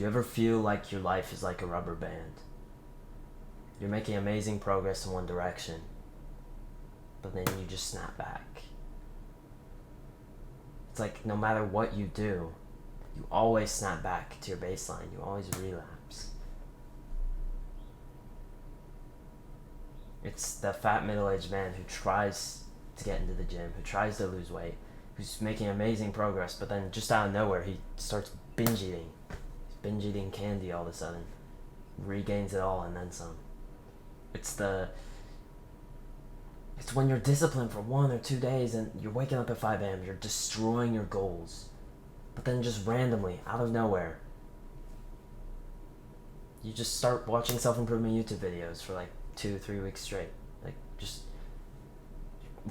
Do you ever feel like your life is like a rubber band? You're making amazing progress in one direction, but then you just snap back. It's like no matter what you do, you always snap back to your baseline. You always relapse. It's the fat middle-aged man who tries to get into the gym, who tries to lose weight, who's making amazing progress, but then just out of nowhere he starts binge eating. He's binge eating candy all of a sudden. Regains it all and then some. It's when you're disciplined for 1 or 2 days and you're waking up at 5 a.m., you're destroying your goals. But then just randomly, out of nowhere, you just start watching self-improvement YouTube videos for like 2-3 weeks straight. Like just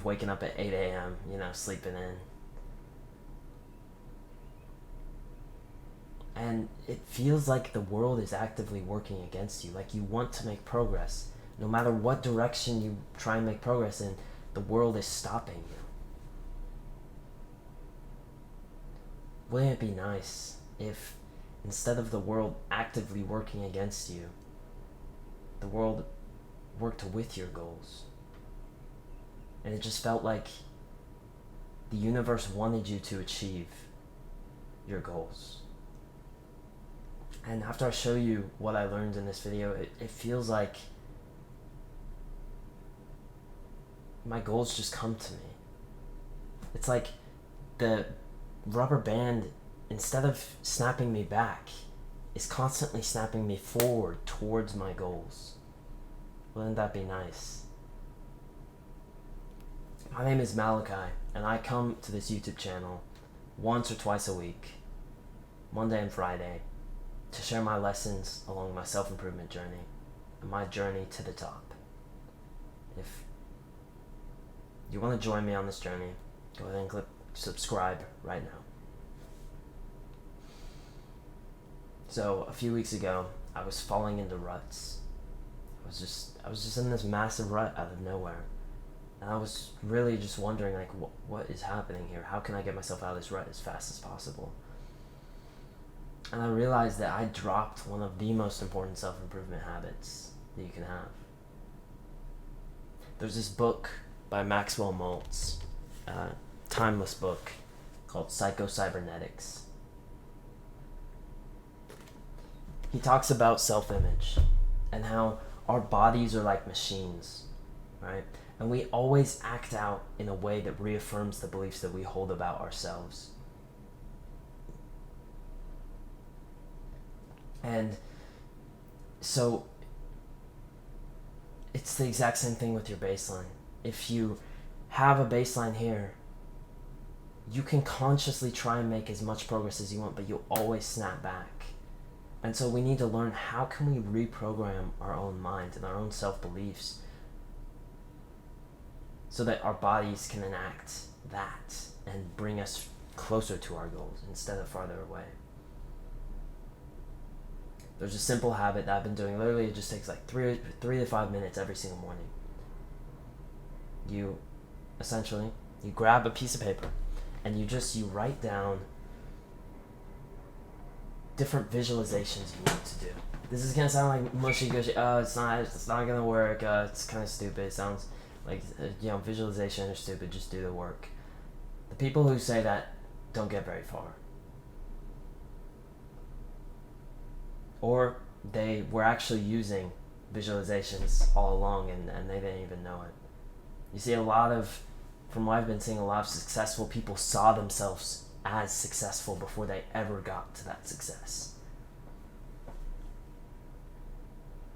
waking up at 8 a.m., sleeping in. And it feels like the world is actively working against you. Like you want to make progress. No matter what direction you try and make progress in, the world is stopping you. Wouldn't it be nice if, instead of the world actively working against you, the world worked with your goals? And it just felt like the universe wanted you to achieve your goals. And after I show you what I learned in this video, it feels like my goals just come to me. It's like the rubber band, instead of snapping me back, is constantly snapping me forward towards my goals. Wouldn't that be nice? My name is Malachi, and I come to this YouTube channel once or twice a week, Monday and Friday, to share my lessons along my self-improvement journey and my journey to the top. If you want to join me on this journey, go ahead and click subscribe right now. So a few weeks ago, I was falling into ruts. I was just in this massive rut out of nowhere. And I was really just wondering, like, what is happening here? How can I get myself out of this rut as fast as possible? And I realized that I dropped one of the most important self-improvement habits that you can have. There's this book by Maxwell Maltz, timeless book called Psycho-Cybernetics. He talks about self-image and how our bodies are like machines, right? And we always act out in a way that reaffirms the beliefs that we hold about ourselves. And so it's the exact same thing with your baseline. If you have a baseline here, you can consciously try and make as much progress as you want, but you'll always snap back. And so we need to learn, how can we reprogram our own mind and our own self-beliefs so that our bodies can enact that and bring us closer to our goals instead of farther away. There's a simple habit that I've been doing. Literally, it just takes like 3 to 5 minutes every single morning. You grab a piece of paper and you write down different visualizations you want to do. This is gonna sound like mushy gushy. It's not gonna work. It's kind of stupid. It sounds like visualization are stupid. Just do the work. The people who say that don't get very far. Or they were actually using visualizations all along and they didn't even know it. You see, from what I've been seeing, a lot of successful people saw themselves as successful before they ever got to that success.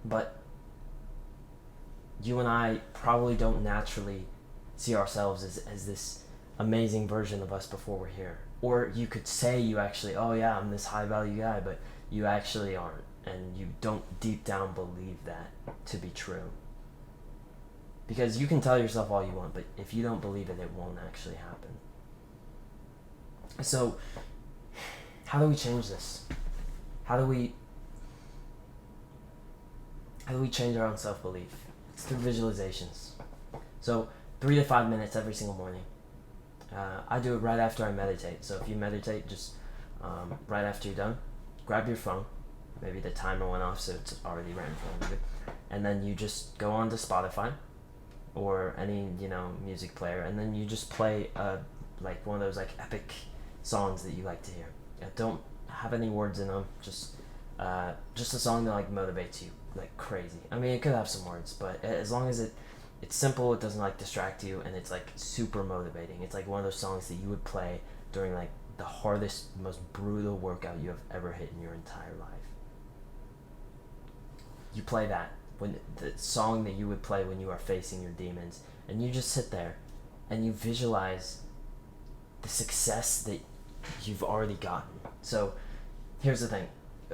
But you and I probably don't naturally see ourselves as this amazing version of us before we're here. Or you could say you actually, oh yeah, I'm this high value guy, but you actually aren't, and you don't deep down believe that to be true. Because you can tell yourself all you want, but if you don't believe it, it won't actually happen. So, how do we change this? How do we change our own self-belief? It's through visualizations. So, 3 to 5 minutes every single morning. I do it right after I meditate. So if you meditate, just right after you're done, grab your phone Maybe the timer went off, so it's already ran for a minute. And then you just go on to Spotify or any music player, and then you just play like one of those like epic songs that you like to hear. Don't have any words in them. Just a song that like motivates you like crazy. I mean, it could have some words, but as long as it's simple, it doesn't like distract you, and it's like super motivating. It's like one of those songs that you would play during like the hardest, most brutal workout you have ever hit in your entire life. You play that when the song that you would play when you are facing your demons, and you just sit there and you visualize the success that you've already gotten. So here's the thing.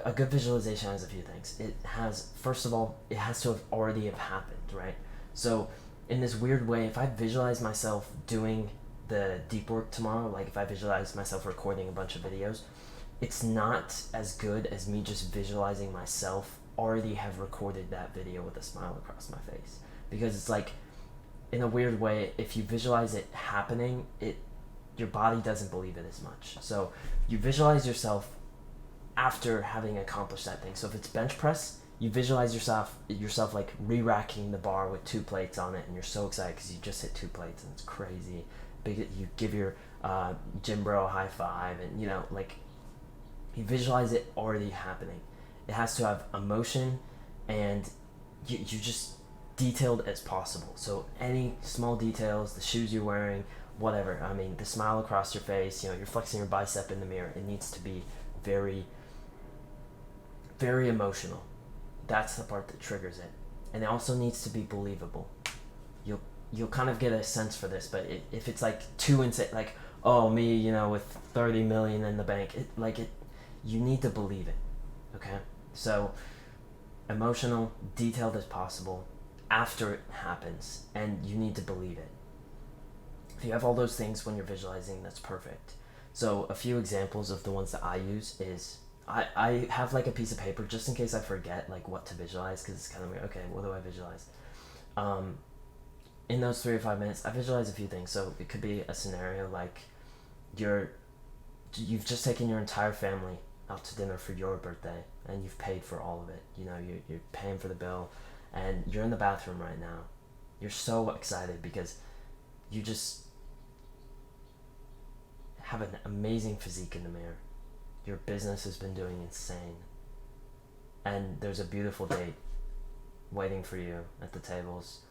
A good visualization has a few things. It has, first of all, it has to have already have happened, right? So in this weird way, if I visualize myself doing the deep work tomorrow, like if I visualize myself recording a bunch of videos, it's not as good as me just visualizing myself already have recorded that video with a smile across my face. Because it's like, in a weird way, if you visualize it happening, your body doesn't believe it as much. So you visualize yourself after having accomplished that thing. So if it's bench press, you visualize yourself like re-racking the bar with 2 plates on it, and you're so excited because you just hit 2 plates and it's crazy. You give your gym bro a high five, and like you visualize it already happening. It has to have emotion, and you just detailed as possible. So any small details, the shoes you're wearing, whatever. I mean, the smile across your face, you're flexing your bicep in the mirror. It needs to be very, very emotional. That's the part that triggers it. And it also needs to be believable. You'll kind of get a sense for this, but if it's like too insane, like, oh, me, with 30 million in the bank, you need to believe it, okay? So emotional, detailed as possible after it happens, and you need to believe it. If you have all those things when you're visualizing, that's perfect. So a few examples of the ones that I use is I have like a piece of paper just in case I forget like what to visualize, because it's kind of weird. Okay, what do I visualize? In those 3 or 5 minutes, I visualize a few things. So it could be a scenario like you've just taken your entire family out to dinner for your birthday, and you've paid for all of it. You're paying for the bill, and you're in the bathroom right now. You're so excited because you just have an amazing physique in the mirror. Your business has been doing insane, and there's a beautiful date waiting for you at the tables,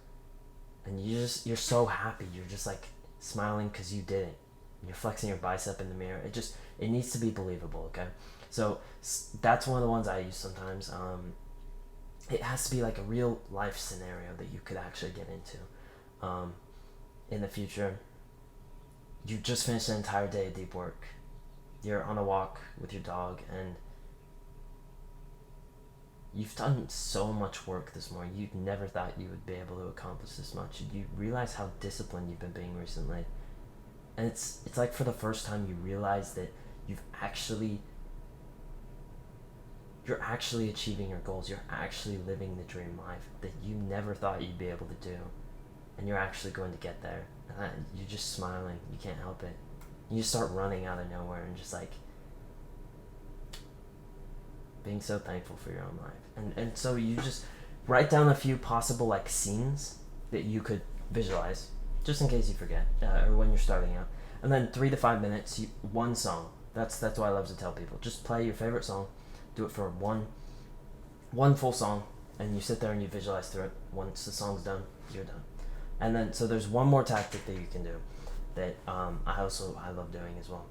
and you're so happy. You're just like smiling because you did it. You're flexing your bicep in the mirror. It needs to be believable, okay? So that's one of the ones I use sometimes. It has to be like a real life scenario that you could actually get into. In the future, you just finished an entire day of deep work. You're on a walk with your dog, and you've done so much work this morning. You never thought you would be able to accomplish this much. You realize how disciplined you've been being recently. And it's like for the first time you realize that you're actually achieving your goals. You're actually living the dream life that you never thought you'd be able to do. And you're actually going to get there. And you're just smiling. You can't help it. You just start running out of nowhere and just like being so thankful for your own life. And so you just write down a few possible like scenes that you could visualize, just in case you forget, or when you're starting out. And then 3 to 5 minutes, one song. That's why I love to tell people. Just play your favorite song. Do it for one full song, and you sit there and you visualize through it. Once the song's done, you're done. And then, so there's one more tactic that you can do that I love doing as well.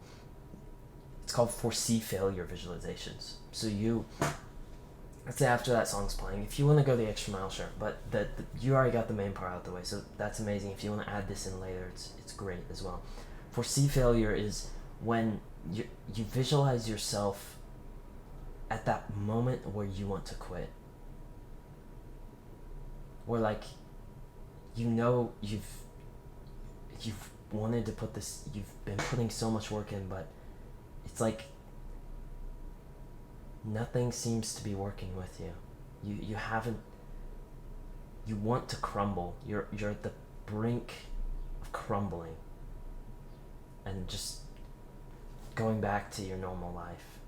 It's called foresee failure visualizations. So let's say after that song's playing, if you want to go the extra mile, sure, but you already got the main part out the way, so that's amazing. If you want to add this in later, it's great as well. Foresee failure is when you visualize yourself at that moment where you want to quit, where like you've wanted to put this, you've been putting so much work in, but it's like nothing seems to be working with you. You want to crumble. You're at the brink of crumbling and just going back to your normal life.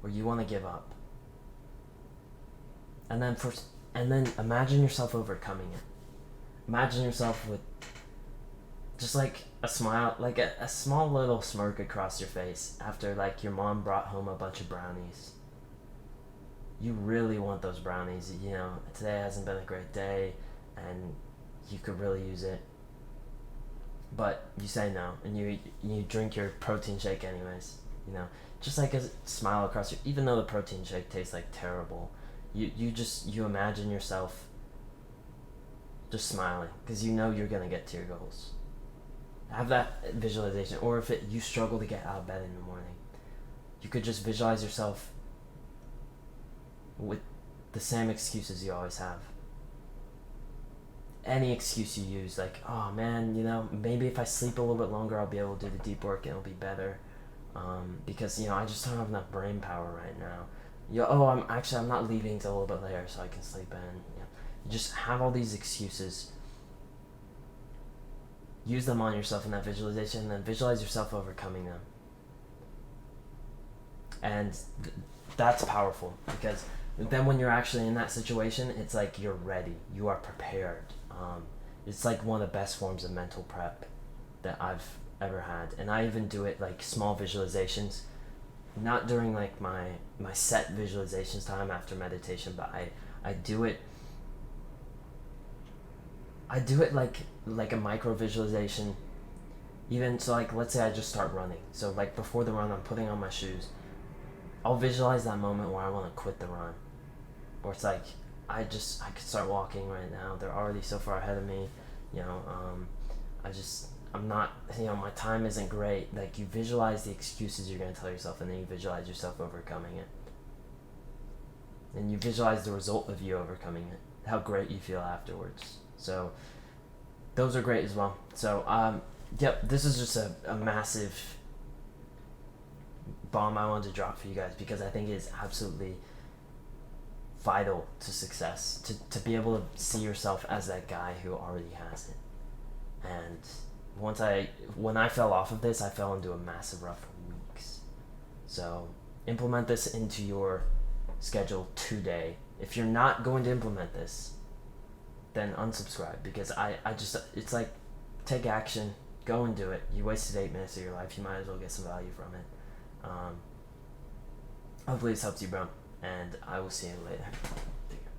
or you want to give up. And then imagine yourself overcoming it. Imagine yourself with just like a smile, like a small little smirk across your face after like your mom brought home a bunch of brownies. You really want those brownies. You know, today hasn't been a great day and you could really use it. But you say no and you drink your protein shake anyways, you know. Just like a smile across your, even though the protein shake tastes like terrible, you imagine yourself just smiling because you know you're gonna get to your goals. Have that visualization. Or if you struggle to get out of bed in the morning, you could just visualize yourself with the same excuses you always have. Any excuse you use, like, oh man, you know, maybe if I sleep a little bit longer I'll be able to do the deep work and it'll be better, because, you know, I just don't have enough brain power right now. I'm not leaving till a little bit later so I can sleep in. You know, you just have all these excuses, use them on yourself in that visualization, and then visualize yourself overcoming them. And that's powerful, because then when you're actually in that situation, it's like you're ready, you are prepared. It's like one of the best forms of mental prep that I've ever had. And I even do it like small visualizations, not during like my set visualizations time after meditation, but I do it like a micro visualization. Even so, like, let's say I just start running, so like before the run I'm putting on my shoes, I'll visualize that moment where I want to quit the run, or it's like I could start walking right now, they're already so far ahead of me, you know. I'm not, you know, my time isn't great. Like, you visualize the excuses you're going to tell yourself, and then you visualize yourself overcoming it, and you visualize the result of you overcoming it, how great you feel afterwards. So those are great as well. So yep, this is just a massive bomb I wanted to drop for you guys, because I think it is absolutely vital to success, to be able to see yourself as that guy who already has it. And when I fell off of this, I fell into a massive rut for weeks. So implement this into your schedule today. If you're not going to implement this, then unsubscribe, because it's like, take action, go and do it. You wasted 8 minutes of your life, you might as well get some value from it. Hopefully this helps you, bro, and I will see you later.